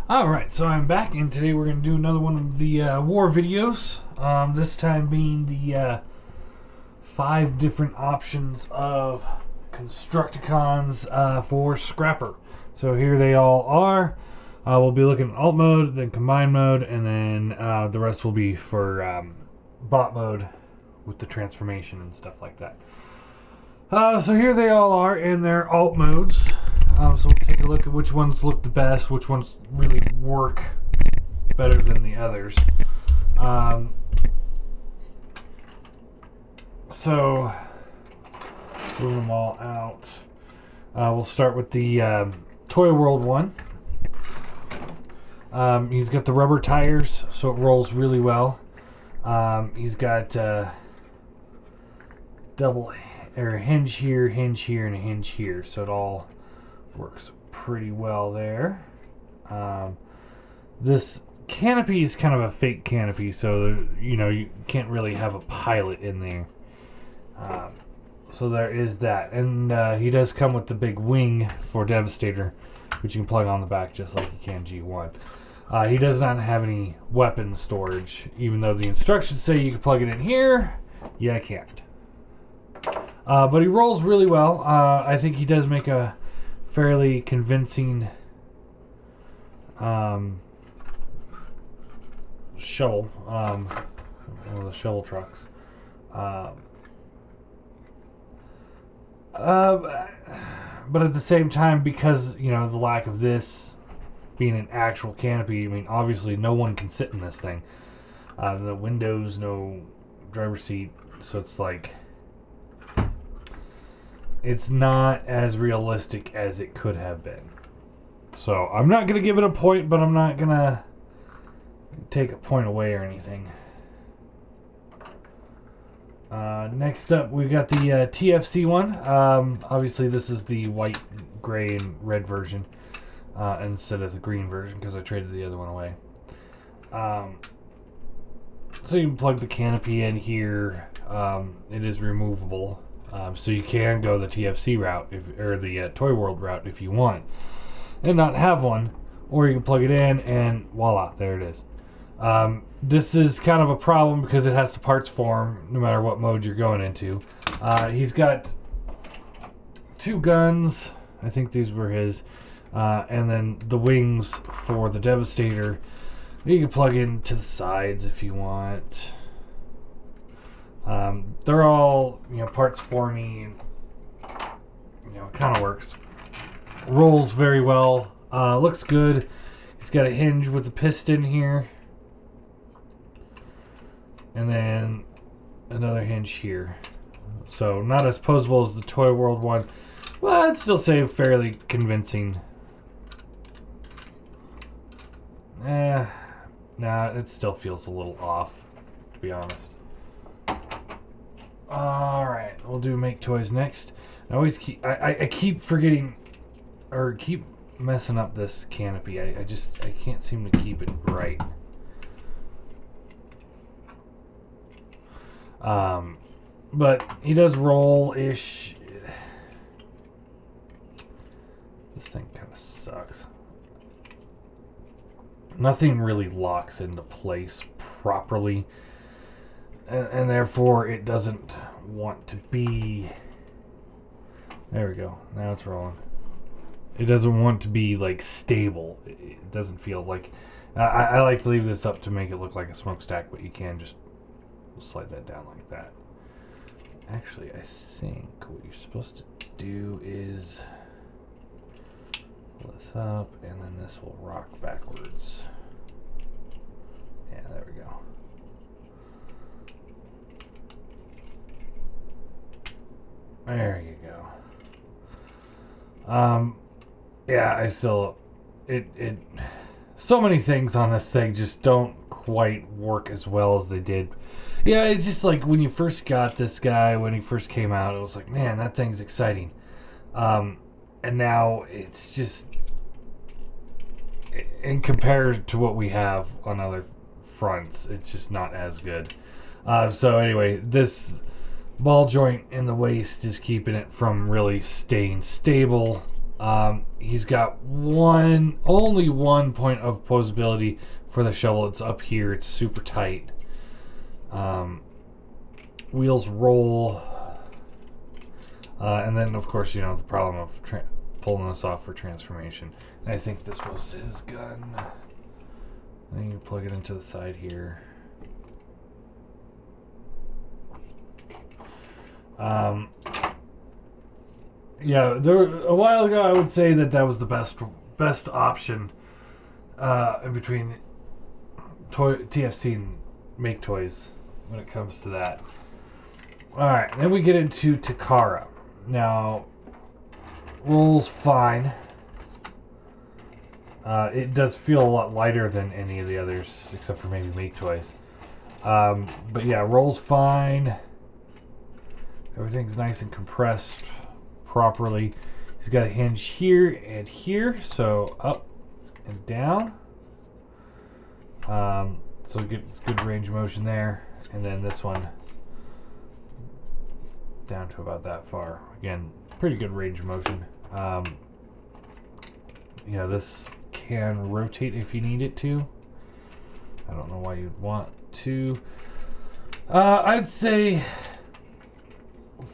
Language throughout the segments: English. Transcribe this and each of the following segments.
Alright, so I'm back, and today we're going to do another one of the war videos. This time being the 5 different options of Constructicons for Scrapper. So here they all are. We'll be looking at alt mode, then combine mode, and then the rest will be for bot mode with the transformation and stuff like that. So here they all are in their alt modes. So we'll take a look at which ones look the best, which ones really work better than the others. So move them all out. We'll start with the Toy World one. He's got the rubber tires, so it rolls really well. He's got double hinge here, and a hinge here, so it all works pretty well there. This canopy is kind of a fake canopy, so you can't really have a pilot in there. So there is that, and he does come with the big wing for Devastator, which you can plug on the back just like you can G1. He does not have any weapon storage, even though the instructions say you can plug it in here. Yeah, I can't. But he rolls really well. I think he does make a fairly convincing shovel, one of the shovel trucks. But at the same time, because the lack of this being an actual canopy, I mean, obviously no one can sit in this thing. No windows, no driver's seat, so it's like it's not as realistic as it could have been. So I'm not gonna give it a point, but I'm not gonna take a point away or anything. Next up, we've got the TFC one. Obviously, this is the white, gray, and red version instead of the green version because I traded the other one away. So you can plug the canopy in here. It is removable, so you can go the TFC route or the Toy World route if you want, and not have one, or you can plug it in and voila, there it is. This is kind of a problem because it has the parts form no matter what mode you're going into. He's got 2 guns. I think these were his. And then the wings for the Devastator. You can plug in to the sides if you want. They're all parts forming. It kind of works. Rolls very well. Looks good. He's got a hinge with a piston here. And then another hinge here. So not as posable as the Toy World one, but I'd still say fairly convincing. Nah, it still feels a little off, to be honest. Alright, we'll do Make Toys next. I keep forgetting, or keep messing up this canopy. I can't seem to keep it right. But he does roll-ish. This thing kind of sucks. Nothing really locks into place properly, and therefore it doesn't want to be. There we go. Now it's rolling. It doesn't want to be like stable. It doesn't feel like. I like to leave this up to make it look like a smokestack, but you can just slide that down like that. Actually, I think what you're supposed to do is pull this up, and then this will rock backwards. Yeah, there we go. There you go. Yeah, I still so many things on this thing just don't quite work as well as they did. Yeah, it's just like when you first got this guy, when he first came out, it was like, man, that thing's exciting. And now it's just, in compared to what we have on other fronts, it's just not as good. So anyway, this ball joint in the waist is keeping it from really staying stable He's got only one point of posability for the shovel. It's up here. It's super tight. Wheels roll. And then, of course, you know, the problem of pulling this off for transformation. And I think this was his gun. Then you plug it into the side here. Yeah, a while ago I would say that was the best option in between TFC and maketoys when it comes to that. Alright, then we get into Takara. Now, rolls fine. It does feel a lot lighter than any of the others, except for maybe maketoys. But yeah, rolls fine. Everything's nice and compressed properly. He's got a hinge here and here, so up and down. So it gets good range of motion there. And then this one down to about that far. Again, pretty good range of motion. Yeah, this can rotate if you need it to. I don't know why you'd want to. I'd say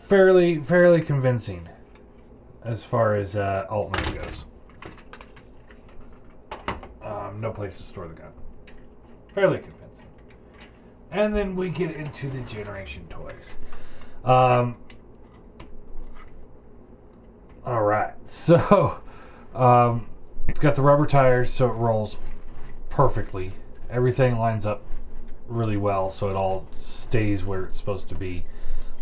fairly convincing as far as alt mode goes. No place to store the gun. Fairly convincing. And then we get into the generation toys. Alright, so it's got the rubber tires, so it rolls perfectly. Everything lines up really well, so it all stays where it's supposed to be.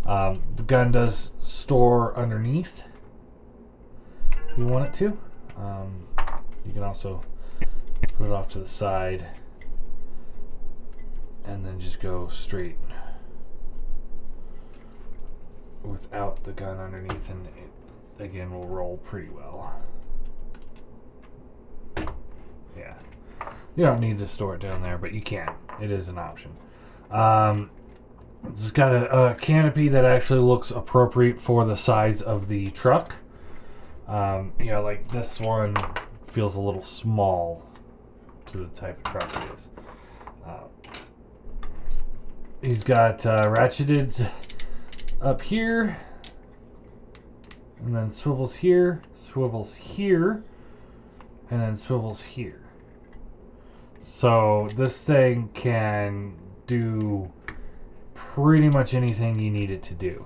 The gun does store underneath if you want it to. You can also put it off to the side and then just go straight without the gun underneath, and it again will roll pretty well. Yeah, you don't need to store it down there, but you can. It is an option. It's got a canopy that actually looks appropriate for the size of the truck. You know, like this one feels a little small to the type of truck it is. He's got ratcheted up here, and then swivels here, and then swivels here. So this thing can do pretty much anything you need it to do.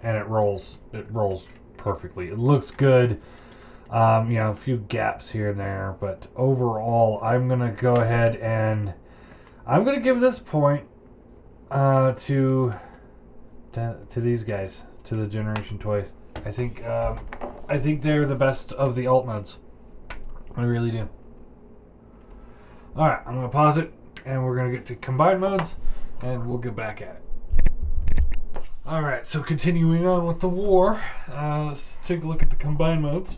And it rolls perfectly. It looks good. You know, a few gaps here and there, but overall I'm gonna go ahead and I'm gonna give this point to these guys, to the generation toys. I think they're the best of the alt modes. I really do. Alright, I'm gonna pause it and we're gonna get to combined modes and we'll get back at it. Alright, so continuing on with the war, let's take a look at the combined modes.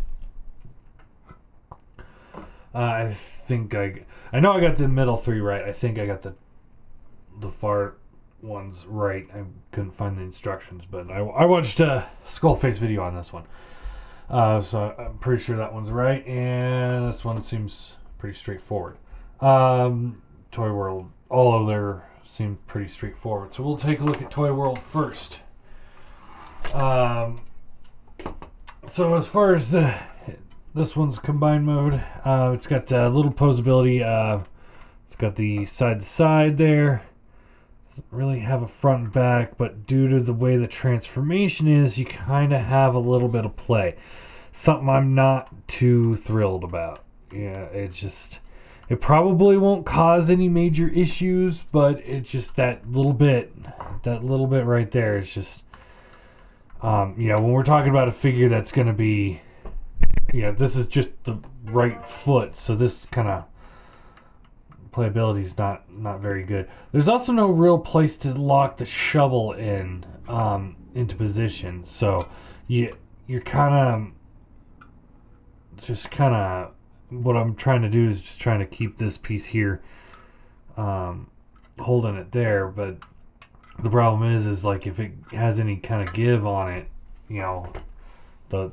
I think I know I got the middle three right. I think I got the far ones right. I couldn't find the instructions, but I watched a Skullface video on this one. So I'm pretty sure that one's right, and this one seems pretty straightforward. Toy World, all of their seem pretty straightforward. So we'll take a look at Toy World first. So as far as this one's combined mode, it's got a little posability. It's got the side to side there. Doesn't really have a front and back, but due to the way the transformation is, you kind of have a little bit of play. Something I'm not too thrilled about. Yeah, it probably won't cause any major issues, but it's just that little bit right there is just, you know, when we're talking about a figure that's going to be, you know, this is just the right foot, so this kind of playability is not very good. There's also no real place to lock the shovel in into position, so you're kind of what I'm trying to do is just trying to keep this piece here holding it there, but the problem is like if it has any kind of give on it, you know,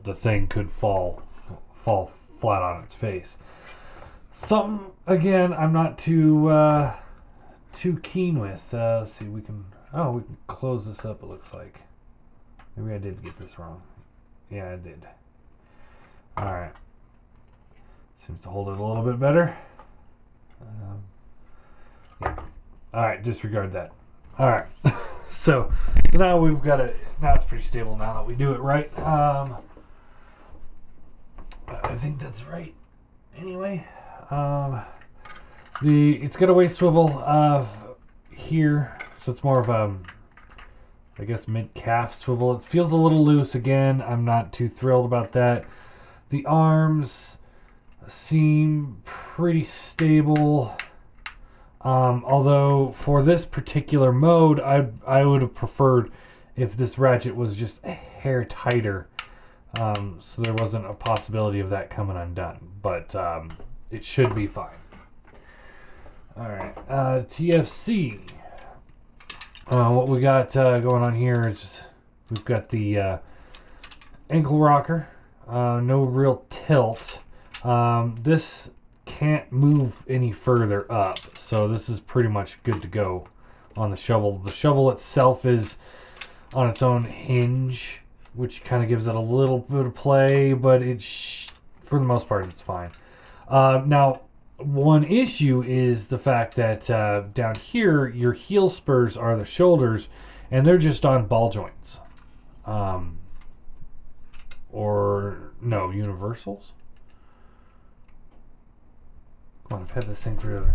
the thing could fall flat on its face. Something again I'm not too keen with. Let's see, we can close this up. It looks like maybe I did get this wrong. Yeah, I did. All right, seems to hold it a little bit better. Yeah. All right, disregard that. All right, so now we've got it. Now it's pretty stable now that we do it right. I think that's right. Anyway, it's got a waist swivel here, so it's more of a, I guess, mid-calf swivel. It feels a little loose again. I'm not too thrilled about that. The arms seem pretty stable. Although for this particular mode, I would have preferred if this ratchet was just a hair tighter, so there wasn't a possibility of that coming undone. But it should be fine. All right, TFC. What we got going on here is we've got the ankle rocker. No real tilt. This can't move any further up, so this is pretty much good to go on the shovel. The shovel itself is on its own hinge, which kind of gives it a little bit of play, but for the most part it's fine. Now, one issue is the fact that down here your heel spurs are the shoulders, and they're just on ball joints, or no, universals. I've had this thing for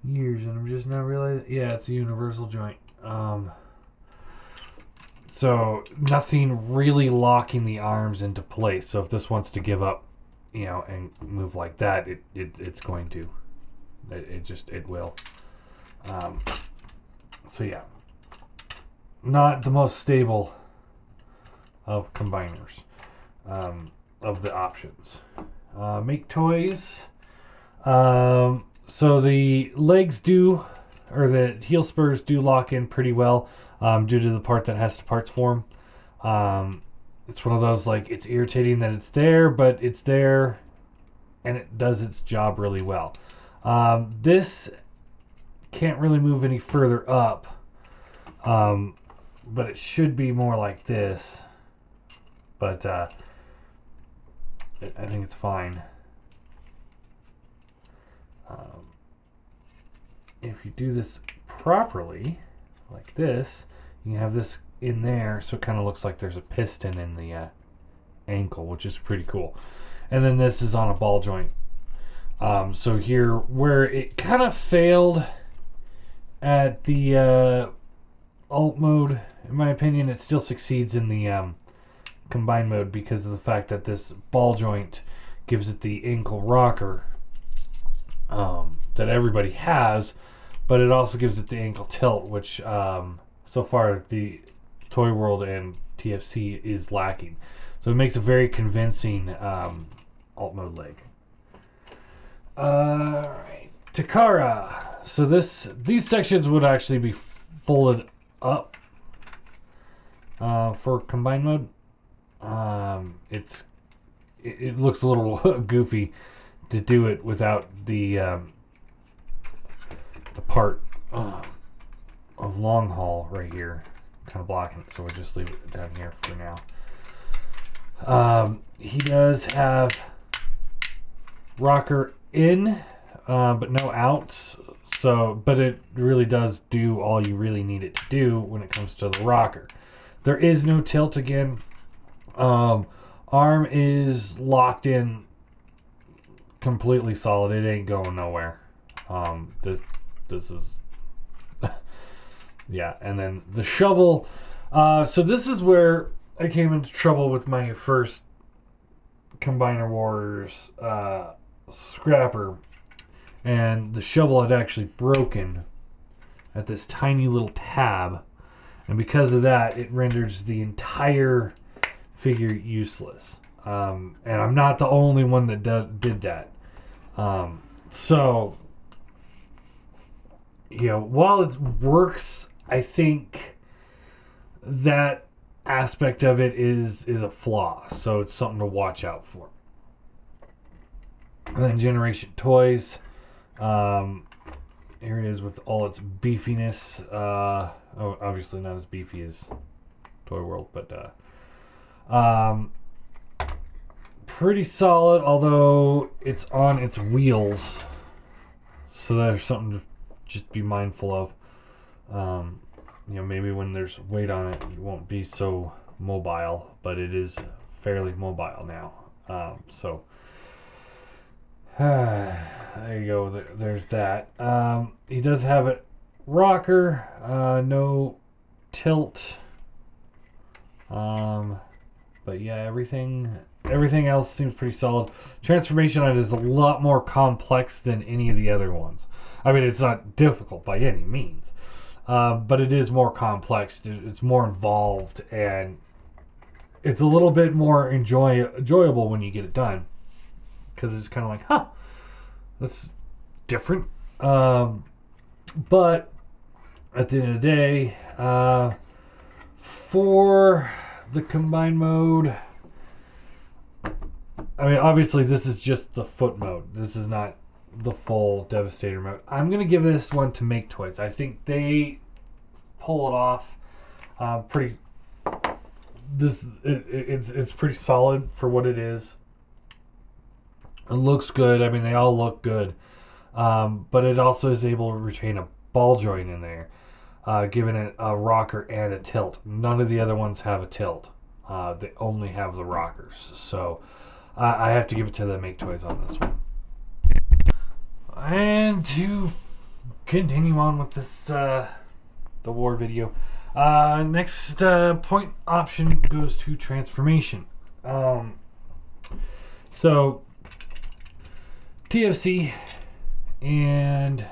years and I'm just not realizing. Yeah, it's a universal joint. So nothing really locking the arms into place. So if this wants to give up, and move like that, it's going to. It will. So yeah, not the most stable of combiners, of the options. Maketoys. So the legs or the heel spurs do lock in pretty well, due to the part that has to parts form. It's one of those, like, it's irritating that it's there, but it's there and it does its job really well. This can't really move any further up, but it should be more like this, but I think it's fine. If you do this properly, like this, you can have this in there, so it kind of looks like there's a piston in the ankle, which is pretty cool. And then this is on a ball joint. So here, where it kind of failed at the alt mode, in my opinion, it still succeeds in the combined mode because of the fact that this ball joint gives it the ankle rocker that everybody has, but it also gives it the ankle tilt, which so far the Toy World and TFC is lacking. So it makes a very convincing alt mode leg. Alright, Takara. So these sections would actually be folded up for combined mode. It looks a little goofy to do it without the part of long haul right here kind of blocking it, so we'll just leave it down here for now. He does have rocker in, but no outs, but it really does do all you really need it to do when it comes to the rocker. There is no tilt again. Arm is locked in completely solid. It ain't going nowhere. This is yeah. And then the shovel, so this is where I came into trouble with my first Combiner Wars scrapper, and the shovel had actually broken at this tiny little tab, and because of that it renders the entire figure useless. And I'm not the only one that did that. So, while it works, I think that aspect of it is a flaw, so it's something to watch out for. And then Generation Toys. Here it is with all its beefiness. Obviously not as beefy as Toy World, but pretty solid, although it's on its wheels, so there's something to just be mindful of. Maybe when there's weight on it, it won't be so mobile, but it is fairly mobile now. So there you go. There's that. He does have a rocker, no tilt. But yeah, everything else seems pretty solid. Transformation on it is a lot more complex than any of the other ones. I mean, it's not difficult by any means, but it is more complex. It's more involved, and it's a little bit more enjoyable when you get it done, because it's kind of like, huh, that's different. But at the end of the day, for the combined mode, I mean, obviously this is just the foot mode. This is not the full Devastator mode. I'm going to give this one to maketoys. I think they pull it off pretty... It's pretty solid for what it is. It looks good. I mean, they all look good. But it also is able to retain a ball joint in there, giving it a rocker and a tilt. None of the other ones have a tilt. They only have the rockers. So I have to give it to the maketoys on this one. And to continue on with this the war video, next point option goes to transformation. So TFC and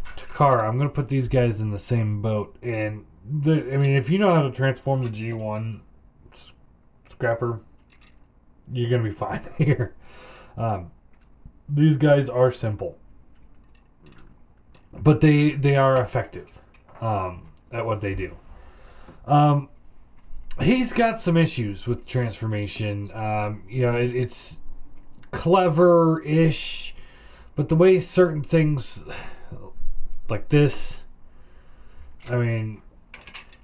takara, I'm going to put these guys in the same boat. And I mean, if you know how to transform the G1 scrapper, you're going to be fine here. These guys are simple, but they are effective at what they do. He's got some issues with transformation. It's clever-ish, but the way certain things like this, I mean,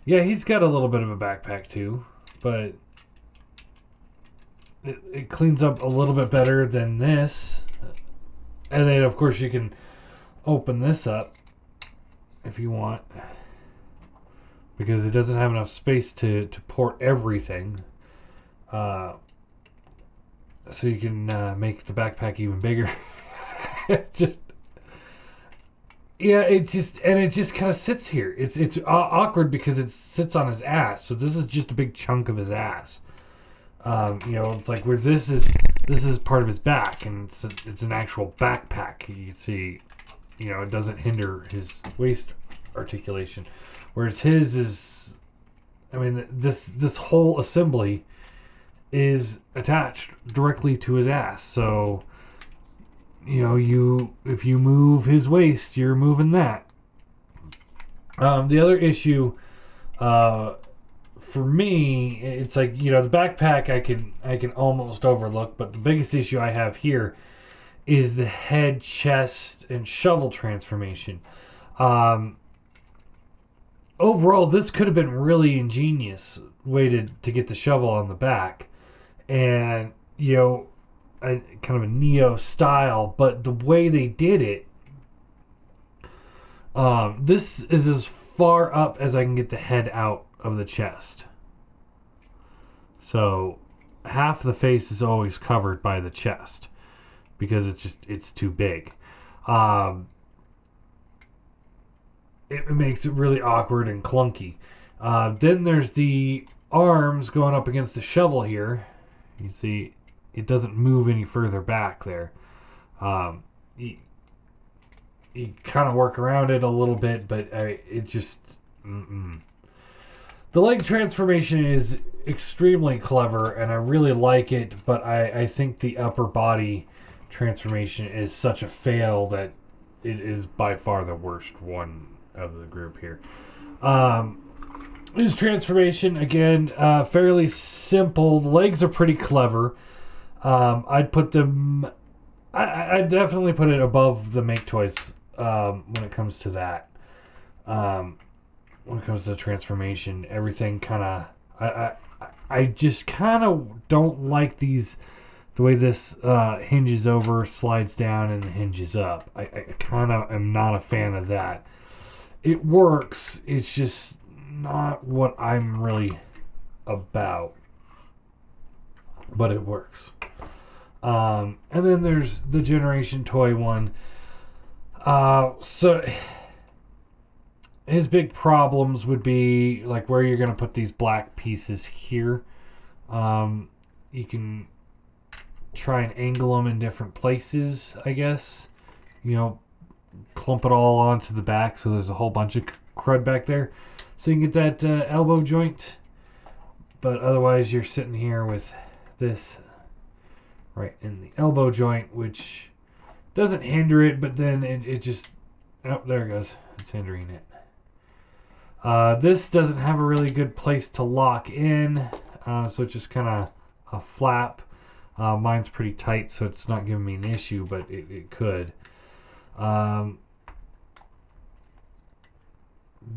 yeah, he's got a little bit of a backpack too, but it cleans up a little bit better than this. And then, of course, you can open this up if you want, because it doesn't have enough space to port everything. So you can make the backpack even bigger. It just kind of sits here. It's awkward because it sits on his ass. So this is just a big chunk of his ass. It's like where this is part of his back, and it's an actual backpack. You can see, it doesn't hinder his waist articulation, whereas his is, I mean, this whole assembly is attached directly to his ass. So, if you move his waist, you're moving that. The other issue, for me, it's like, the backpack I can almost overlook, but the biggest issue I have here is the head, chest, and shovel transformation. Overall, this could have been really ingenious way to get the shovel on the back, and kind of a Neo style, but the way they did it, this is as far up as I can get the head out of the chest. So half the face is always covered by the chest because it's too big. It makes it really awkward and clunky. Then there's the arms going up against the shovel here. You can see it doesn't move any further back there. You kind of work around it a little bit, but it just... The leg transformation is extremely clever, and I really like it, but I think the upper body transformation is such a fail that it is by far the worst one of the group here. His transformation, again, fairly simple. The legs are pretty clever. I'd put them... I'd definitely put it above the maketoys when it comes to that. When it comes to transformation, everything kind of... I just kind of don't like these... The way this hinges over, slides down, and hinges up. I kind of am not a fan of that. It works. It's just not what I'm really about. But it works. And then there's the Generation Toy one. So his big problems would be like where you're going to put these black pieces here. You can try and angle them in different places, I guess. You know, clump it all onto the back so there's a whole bunch of crud back there. So you can get that elbow joint. But otherwise you're sitting here with this right in the elbow joint, which doesn't hinder it, but then it just... Oh, there it goes. It's hindering it. This doesn't have a really good place to lock in, so it's just kind of a flap. Mine's pretty tight, so it's not giving me an issue, but it could.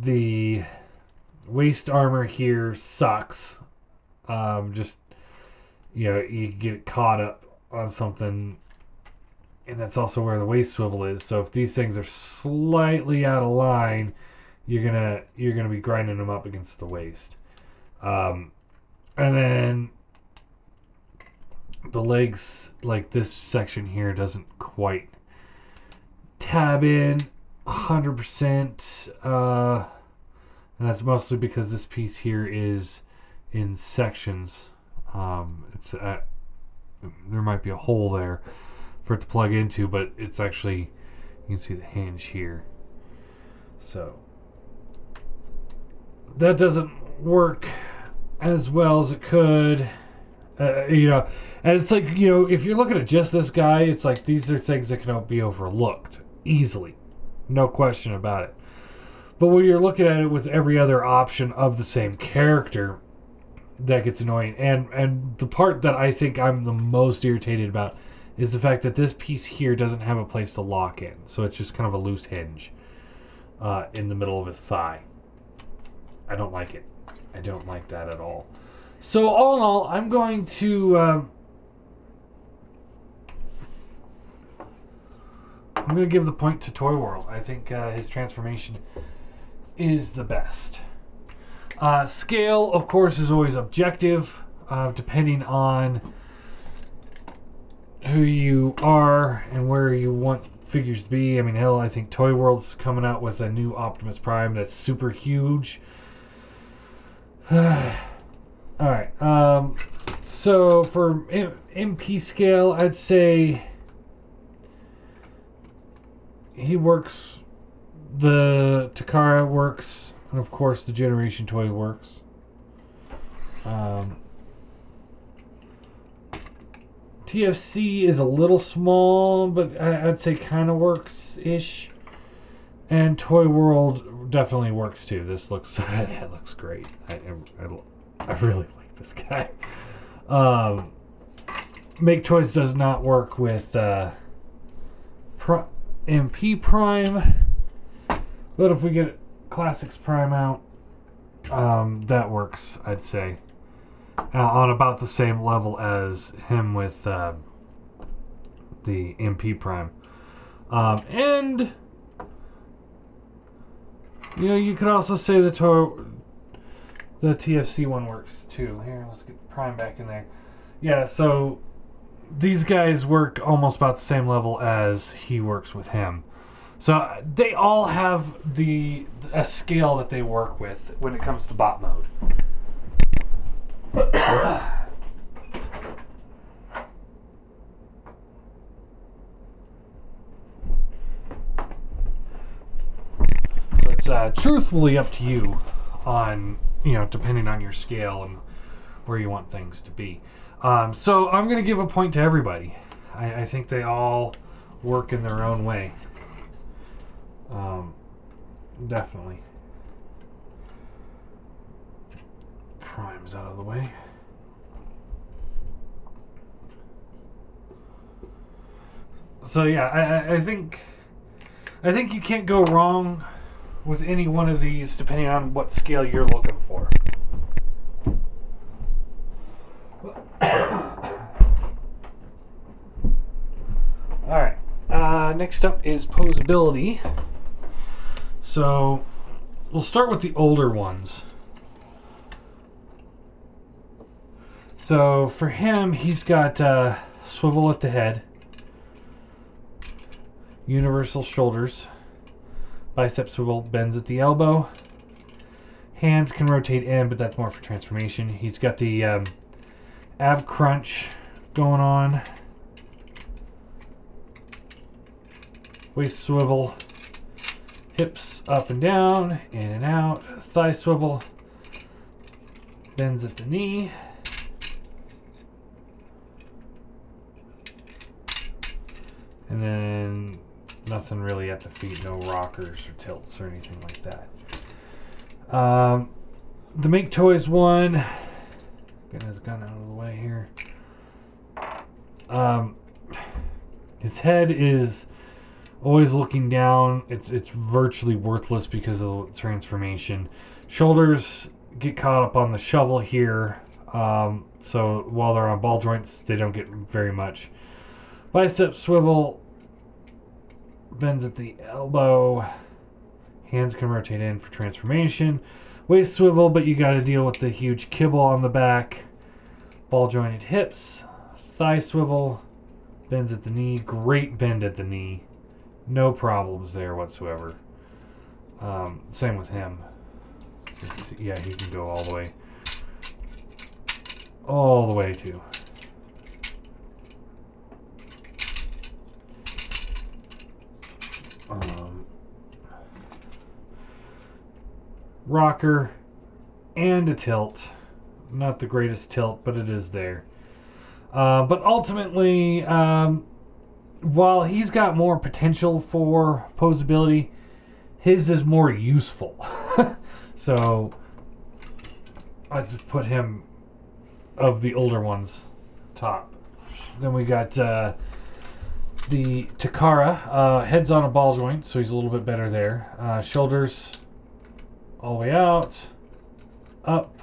The waist armor here sucks. Just, you know, you get caught up on something, and that's also where the waist swivel is. So if these things are slightly out of line, you're gonna be grinding them up against the waist. And then the legs, like this section here, doesn't quite tab in 100%, and that's mostly because this piece here is in sections. There might be a hole there for it to plug into, but it's actually, you can see the hinge here. So that doesn't work as well as it could. You know, and it's like, you know, if you're looking at just this guy, it's like these are things that can be overlooked easily, no question about it. But when you're looking at it with every other option of the same character, that gets annoying. And the part that I think I'm the most irritated about is the fact that this piece here doesn't have a place to lock in, so it's just kind of a loose hinge in the middle of his thigh. I don't like it. I don't like that at all. So all in all, I'm going to give the point to Toy World. I think his transformation is the best. Scale, of course, is always objective, depending on who you are and where you want figures to be. I mean, hell, I think Toy World's coming out with a new Optimus Prime that's super huge. Alright, so for MP scale, I'd say he works, the Takara works, and of course the Generation Toy works. TFC is a little small, but I'd say kind of works-ish. And Toy World definitely works too. This looks, it looks great. I really like this guy. maketoys does not work with MP Prime, but if we get Classics Prime out, that works, I'd say, on about the same level as him with the MP Prime. And you know, you could also say the TFC one works too. Here, let's get Prime back in there. Yeah, so these guys work almost about the same level as he works with him. So they all have a scale that they work with when it comes to bot mode. So it's truthfully up to you on, you know, depending on your scale and where you want things to be. So I'm going to give a point to everybody. I think they all work in their own way. Definitely. primes out of the way. So yeah, I think you can't go wrong with any one of these depending on what scale you're looking for. Alright, next up is posability. So we'll start with the older ones. So for him, he's got swivel at the head, universal shoulders, bicep swivel, bends at the elbow. Hands can rotate in, but that's more for transformation. He's got the ab crunch going on. Waist swivel, hips up and down, in and out. Thigh swivel, bends at the knee. And then nothing really at the feet, no rockers or tilts or anything like that. The maketoys one, getting his gun out of the way here. His head is always looking down. It's virtually worthless because of the transformation. Shoulders get caught up on the shovel here, so while they're on ball joints, they don't get very much. Bicep swivel, bends at the elbow. Hands can rotate in for transformation. Waist swivel, but you got to deal with the huge kibble on the back. Ball jointed hips. Thigh swivel, bends at the knee. Great bend at the knee. No problems there whatsoever. Same with him. Yeah, he can go all the way. All the way too. Rocker and a tilt. Not the greatest tilt, but it is there. But ultimately, while he's got more potential for posability, his is more useful. So I just put him, of the older ones, top. Then we got the Takara. Head's on a ball joint, so he's a little bit better there. Shoulders all the way out, up.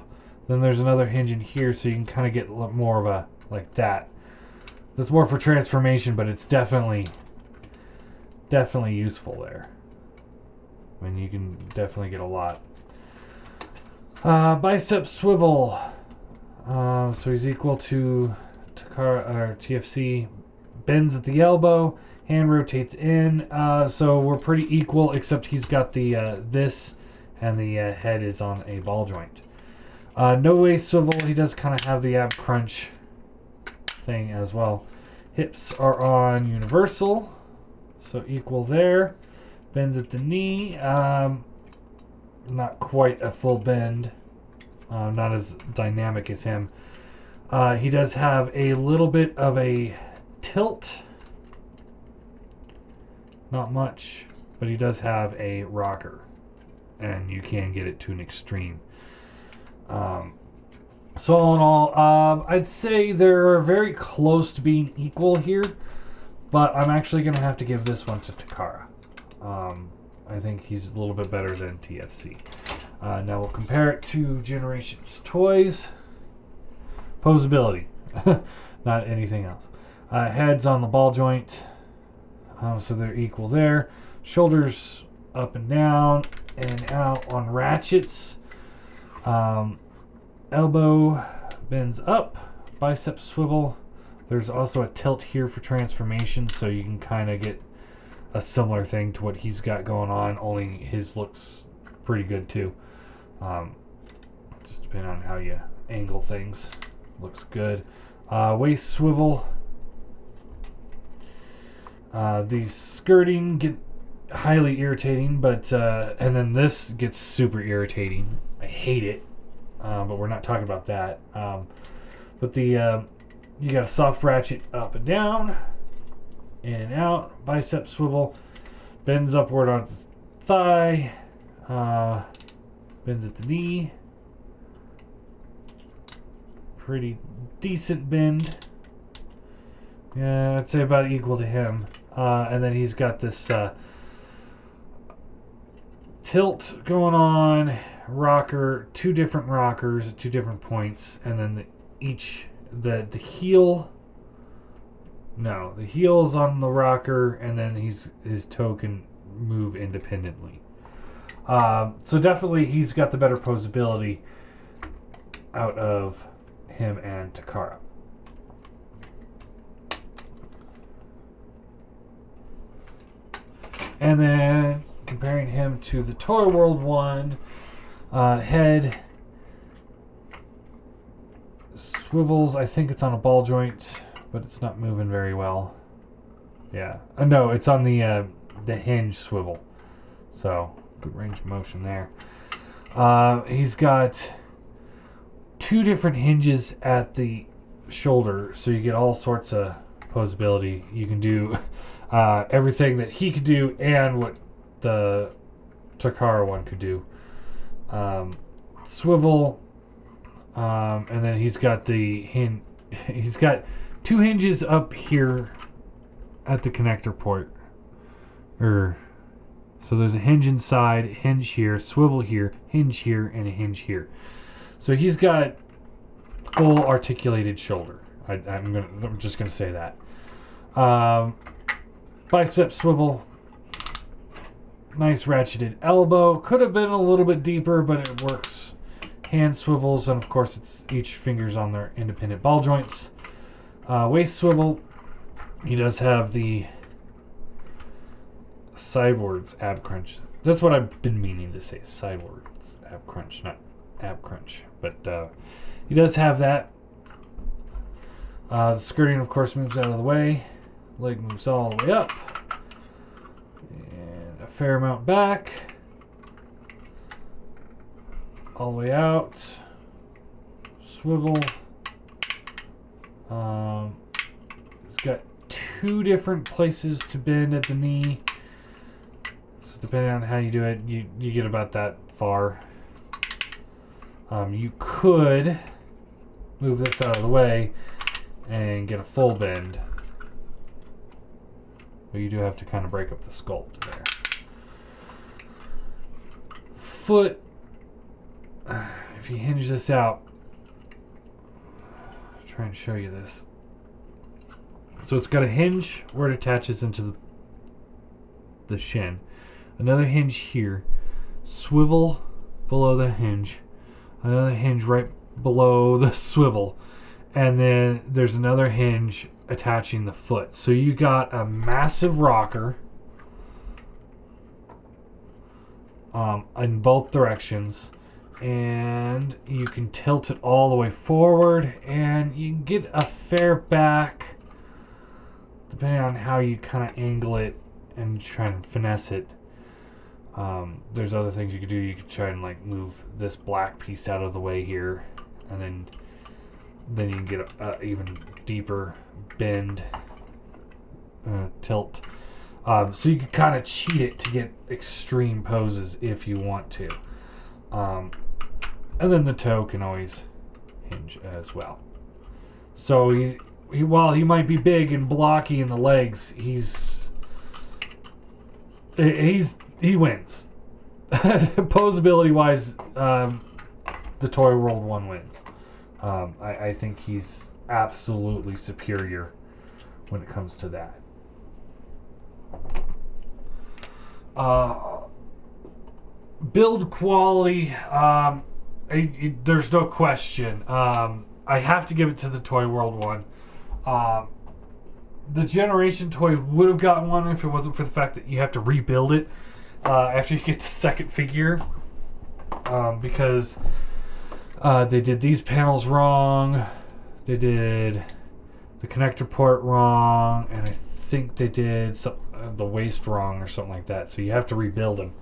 Then there's another hinge in here, so you can kind of get more of a, like that. That's more for transformation, but it's definitely useful there. I mean, you can definitely get a lot. Bicep swivel. So he's equal to Takara or TFC. Bends at the elbow. Hand rotates in. So we're pretty equal, except he's got the this, and the head is on a ball joint. No waist swivel. He does kind of have the ab crunch thing as well. Hips are on universal, so equal there. Bends at the knee. Not quite a full bend. Not as dynamic as him. He does have a little bit of a tilt. Not much, but he does have a rocker, and you can get it to an extreme. So all in all, I'd say they're very close to being equal here, but I'm actually going to have to give this one to Takara. I think he's a little bit better than TFC. Now we'll compare it to Generations Toys. Posability, not anything else. Heads on the ball joint, so they're equal there. Shoulders up and down and out on ratchets. Elbow bends up, bicep swivel. There's also a tilt here for transformation, so you can kind of get a similar thing to what he's got going on, only his looks pretty good too. Just depending on how you angle things. Looks good. Waist swivel. These skirting get highly irritating, but and then this gets super irritating. I hate it, but we're not talking about that. But the you got a soft ratchet up and down, in and out. Bicep swivel, bends upward on the thigh, bends at the knee. pretty decent bend. Yeah, I'd say about equal to him. And then he's got this tilt going on, rocker, two different rockers at 2 different points, and then the heel. No, the heel's on the rocker, and then his toe can move independently. So definitely he's got the better posability out of him and Takara. And then comparing him to the Toy World one, head swivels. I think it's on a ball joint, but it's not moving very well. Yeah, no, it's on the hinge swivel. So good range of motion there. He's got 2 different hinges at the shoulder, so you get all sorts of posability. You can do everything that he could do and what the Takara one could do. Swivel, and then he's got he's got 2 hinges up here at the connector port. So there's a hinge inside, hinge here, swivel here, hinge here, and a hinge here. So he's got full articulated shoulder. I'm just gonna say that. Bicep swivel. Nice ratcheted elbow. Could have been a little bit deeper, but it works. Hand swivels, and of course it's each finger's on their independent ball joints. Waist swivel. He does have the sidewards ab crunch. That's what I've been meaning to say. Sidewards ab crunch, not ab crunch. But he does have that. The skirting, of course, moves out of the way. Leg moves all the way up. And a fair amount back. All the way out. Swivel. It's got 2 different places to bend at the knee. So depending on how you do it, you get about that far. You could move this out of the way and get a full bend. But you do have to kind of break up the sculpt there. Foot, if you hinge this out, I'll try and show you this. So it's got a hinge where it attaches into the shin. Another hinge here. Swivel below the hinge. Another hinge right below the swivel. And then there's another hinge attaching the foot. So you got a massive rocker in both directions, and you can tilt it all the way forward, and you can get a fair back depending on how you kind of angle it and try and finesse it. There's other things you could do. You could try and like move this black piece out of the way here, and then you can get a even deeper bend, tilt. So you can kind of cheat it to get extreme poses if you want to. And then the toe can always hinge as well. So while he might be big and blocky in the legs, he wins. Posability wise, the Toy World one wins. I think he's absolutely superior when it comes to that. Build quality, there's no question. I have to give it to the Toy World one. The Generation toy would have gotten one if it wasn't for the fact that you have to rebuild it after you get the second figure, because they did these panels wrong, they did the connector port wrong, and I think they did the waist wrong or something like that, so you have to rebuild him.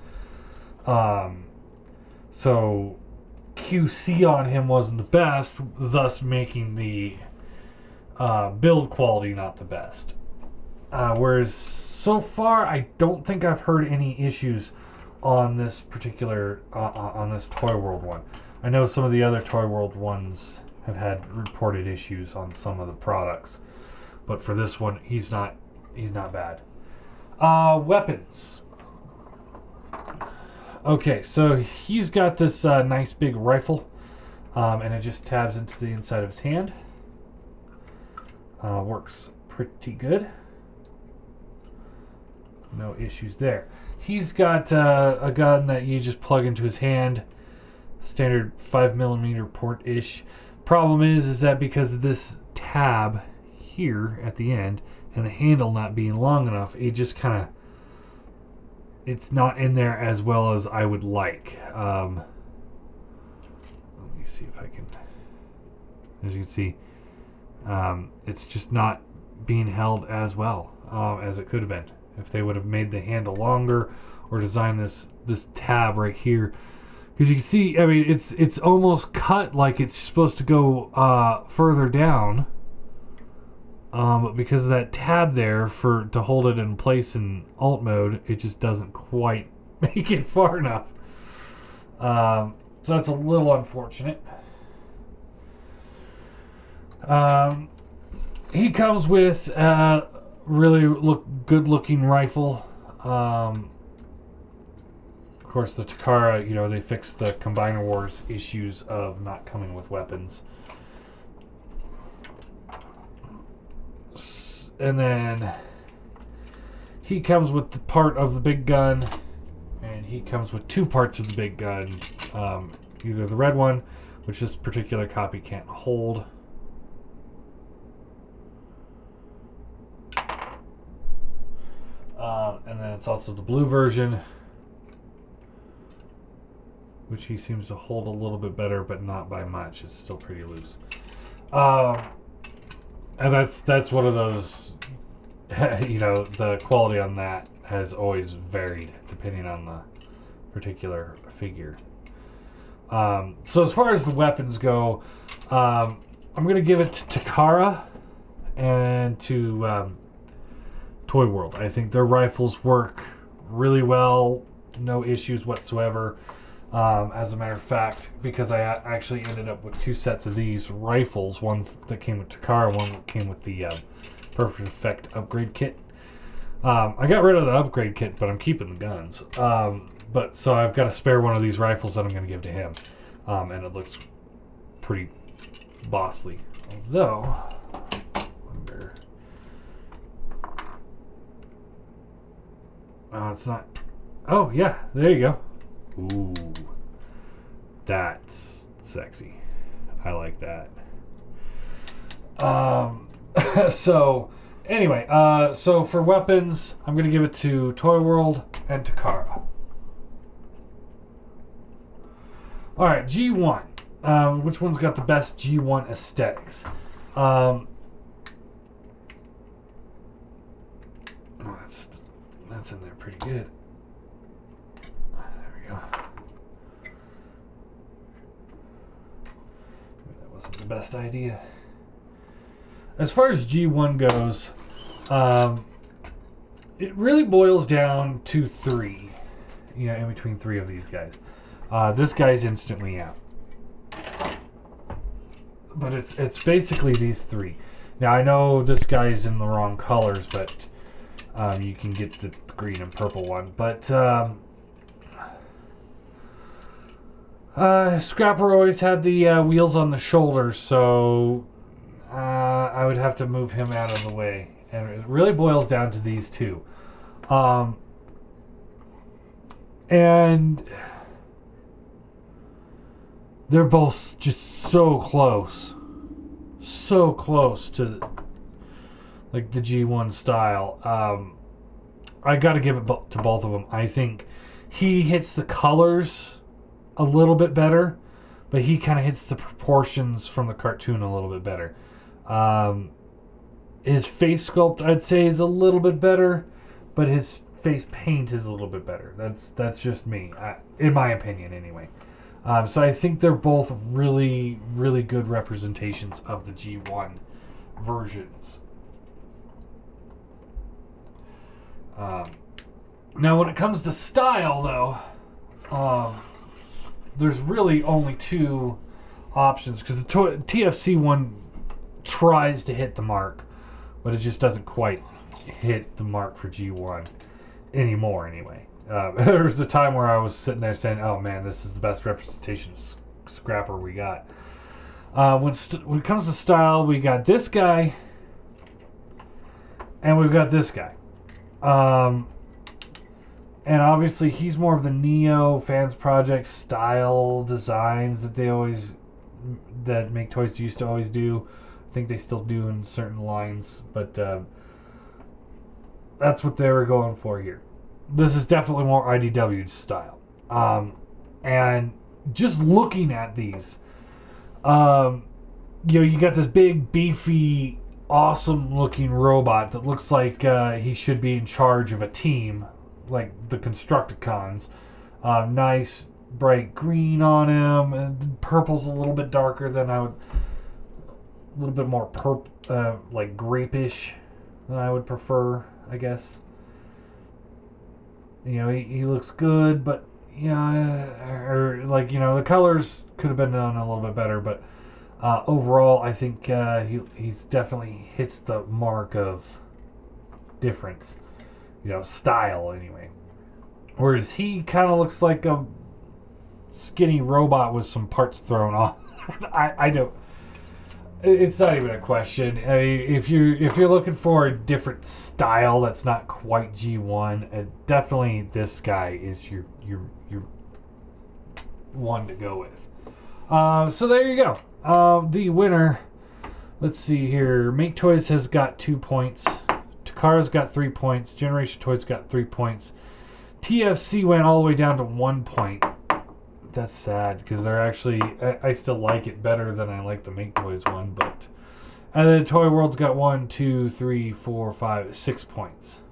So QC on him wasn't the best, thus making the build quality not the best. Whereas so far I don't think I've heard any issues on this particular on this Toy World one. I know some of the other Toy World ones have had reported issues on some of the products, but for this one, he's not bad. Weapons. Okay, so he's got this nice big rifle, and it just tabs into the inside of his hand. Works pretty good. No issues there. He's got a gun that you just plug into his hand, standard 5mm port-ish. Problem is that because of this tab here at the end and the handle not being long enough, it just kind of, it's not in there as well as I would like. Let me see if I can, as you can see, it's just not being held as well as it could have been if they would have made the handle longer or designed this tab right here. Because you can see, I mean, it's almost cut like it's supposed to go further down, but because of that tab there to hold it in place in alt mode, it just doesn't quite make it far enough. So that's a little unfortunate. He comes with a really good-looking rifle. Of course, the Takara, you know, they fixed the Combiner Wars issues of not coming with weapons. And then he comes with the part of the big gun, and he comes with two parts of the big gun. Either the red one, which this particular copy can't hold, and then it's also the blue version, which he seems to hold a little bit better, but not by much. It's still pretty loose. And that's one of those, you know, the quality on that has always varied depending on the particular figure. So as far as the weapons go, I'm going to give it to Takara and to Toy World. I think their rifles work really well, no issues whatsoever. As a matter of fact, because I actually ended up with two sets of these rifles, one that came with Takara, one that came with the Perfect Effect upgrade kit. I got rid of the upgrade kit, but I'm keeping the guns. But so I've got a spare one of these rifles that I'm going to give to him, and it looks pretty bossly. Although, it's not. Oh yeah, there you go. Ooh, that's sexy. I like that. So anyway, so for weapons, I'm gonna give it to Toy World and Takara. All right, G1. Which one's got the best G1 aesthetics? Oh, that's in there pretty good. That wasn't the best idea. As far as G1 goes, it really boils down to three. You know, in between three of these guys. This guy's instantly out. But it's basically these three. Now I know this guy's in the wrong colors, but you can get the green and purple one. But Scrapper always had the wheels on the shoulders, so I would have to move him out of the way. And it really boils down to these two. And they're both just so close. So close to like the G1 style. I gotta give it to both of them. I think he hits the colors a little bit better, but he kind of hits the proportions from the cartoon a little bit better. His face sculpt, I'd say, is a little bit better, but his face paint is a little bit better. That's just me, in my opinion, anyway. So I think they're both really, really good representations of the G1 versions. Now, when it comes to style, though, there's really only two options, because the TFC one tries to hit the mark, but it just doesn't quite hit the mark for G1 anymore anyway. There was a time where I was sitting there saying, oh man, this is the best representation of Scrapper we got. When it comes to style, we got this guy and we've got this guy. And obviously he's more of the Neo Fans Project style designs that that maketoys used to always do. I think they still do in certain lines, but that's what they were going for here. This is definitely more IDW style. And just looking at these, you got this big, beefy, awesome looking robot that looks like he should be in charge of a team, like the Constructicons. Nice bright green on him, and purple's a little bit darker than I would, a little bit more purple, like grapish than I would prefer, I guess. He looks good, but the colors could have been done a little bit better, but overall I think he's definitely hits the mark of difference, style anyway. Whereas he kind of looks like a skinny robot with some parts thrown on. I don't. It's not even a question. I mean, if you're looking for a different style that's not quite G1, definitely this guy is your one to go with. So there you go. The winner. Let's see here. maketoys has got 2 points. Takara's got 3 points. Generation Toys got 3 points. TFC went all the way down to 1 point. That's sad, because they're actually, I still like it better than I like the maketoys one, but and then Toy World's got 1, 2, 3, 4, 5, 6 points.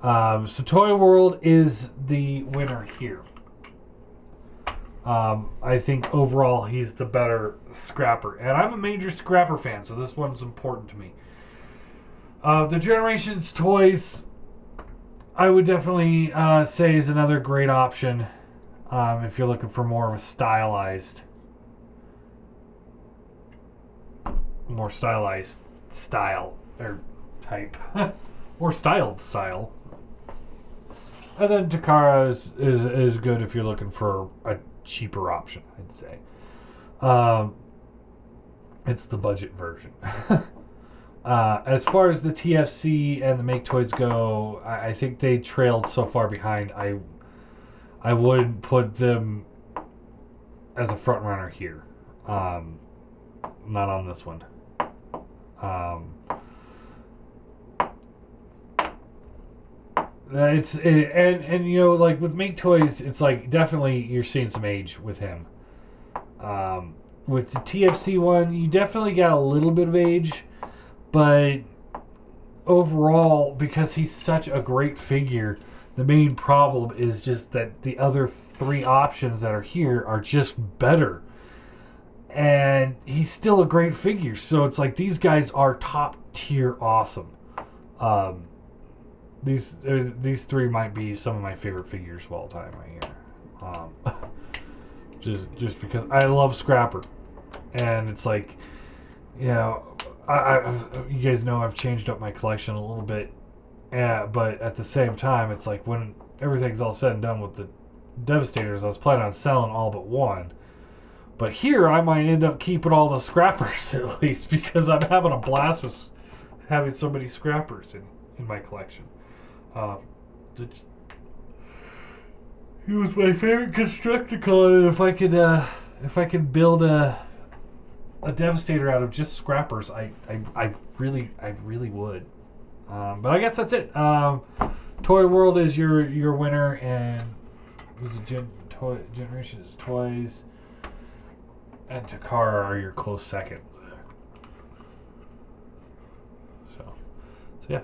So Toy World is the winner here. I think overall he's the better scrapper, and I'm a major scrapper fan, so this one's important to me. The Generations Toys, I would definitely say is another great option. If you're looking for more of a stylized style or type, or styled style. And then Takara is good if you're looking for a cheaper option, I'd say. It's the budget version. As far as the TFC and the maketoys go, I think they trailed so far behind. I would put them as a front runner here. Not on this one. Like with maketoys, it's like definitely you're seeing some age with him. With the TFC one, you definitely got a little bit of age, but overall, because he's such a great figure, the main problem is just that the other 3 options that are here are just better. And he's still a great figure. So it's like these guys are top tier awesome. These 3 might be some of my favorite figures of all time right here. Just because I love Scrapper. And it's like, I you guys know I've changed up my collection a little bit. But at the same time, it's like when everything's all said and done with the Devastators, I was planning on selling all but one. But here, I might end up keeping all the Scrappers at least, because I'm having a blast with having so many Scrappers in my collection. He was my favorite Constructicon, and if I could build a Devastator out of just Scrappers, I really would. But I guess that's it. Toy World is your winner, and it was Generations Toys and Takara are your close second. So yeah.